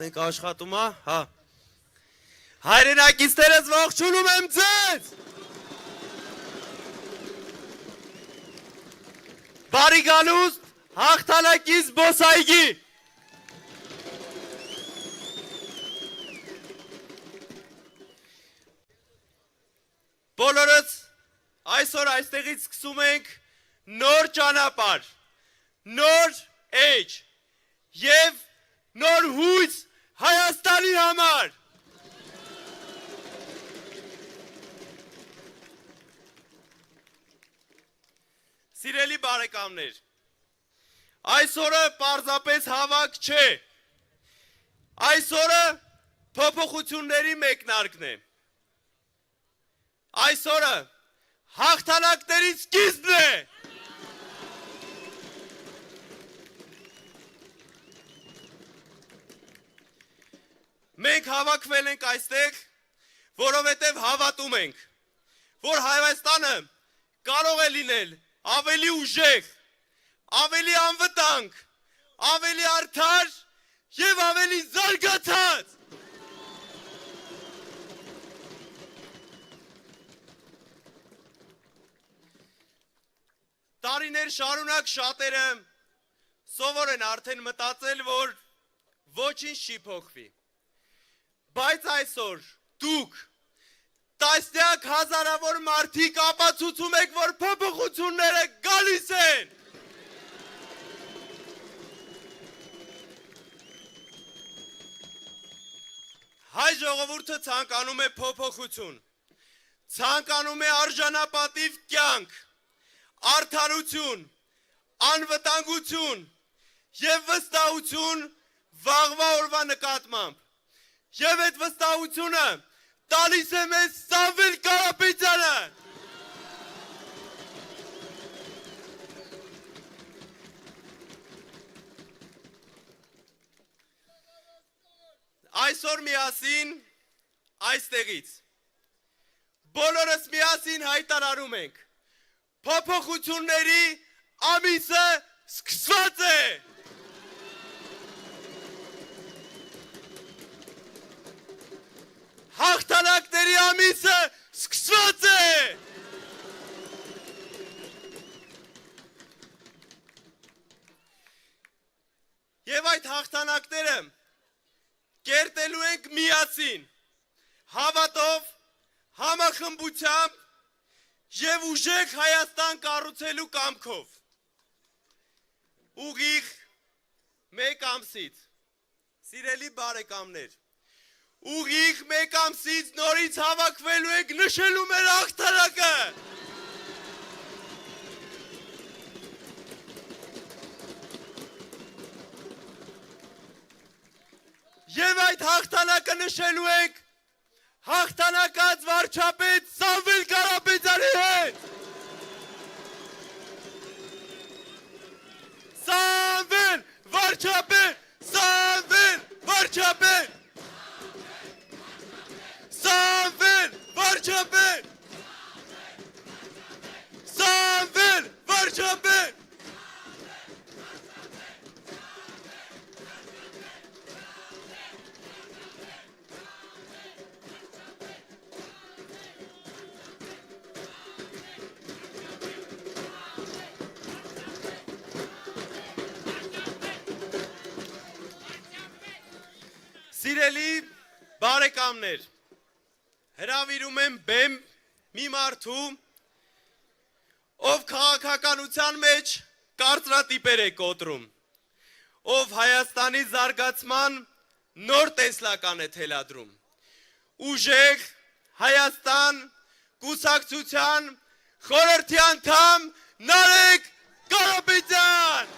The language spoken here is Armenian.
Մենք աշխատում է, հա։ Հայրենակիցներս ողջունում եմ ձեզ։ Բարի գալուստ հաղթանակի զբոսայգի։ Բոլորս այսօր այստեղից սկսում ենք նոր ճանապարհ, նոր էջ եւ նոր հույս Հայաստանի համար։ Սիրելի բարեկամներ, այս օրը պարզապես հավաք չէ, այս օրը փոփոխությունների մեկնարկն է, այս օրը հաղթանակների սկիզբն է։ Մենք հավաքվել ենք այստեղ, որովհետև հավատում ենք, որ Հայաստանը կարող է լինել ավելի ուժեղ, ավելի անվտանգ, ավելի արդար եւ ավելի զարգացած։ Տարիներ շարունակ շատերը սովոր են արդեն մտածել, որ ոչինչ չի փոխվի։ Բայց այսօր դուք տասնյակ հազարավոր մարդիկ ապացուցում եք, որ փոփոխությունները գալիս են։ Հայ ժողովուրդը ցանկանում է փոփոխություն, ցանկանում է արժանապատիվ կյանք, արդարություն, անվտանգություն եւ վստահություն վաղվա օրվա նկատմամբ։ Եվ այդ վստահությունը տալիս է մեզ Սամվել Կարապետյանը։ Այսօր միասին այստեղից բոլորս միասին հայտարարում ենք, փոփոխությունների ամիսը սկսված է։ Հաղթանակների ամիսը սկսված է։ Եվ այդ հաղթանակները կերտելու ենք միասին, հավատով, համախմբությամբ եւ ուժեղ Հայաստան կառուցելու կամքով։ Ուղիղ մեկ ամսից, սիրելի բարեկամներ, ուղիղ մեկ ամսից նորից հավաքվելու ենք նշելու մեր հաղթանակը։ Եվ այդ հաղթանակը նշելու ենք հաղթանակած վարչապետ Սամվել Կարապետյանի հետ։ Սամվել վարչապետ, Սամվել վարչապետ, Սամվել վարչապետ, Սամվել վարչապետ։ Սիրելի բարեկամներ, հրավիրում եմ բեմ մի մարդու, ով քաղաքականության մեջ կարծրատիպեր է կոտրում, ով Հայաստանի զարգացման նոր տեսլական է թելադրում, ուժեղ Հայաստան կուսակցության խորհրդի անդամ Նարեկ Կարապետյան։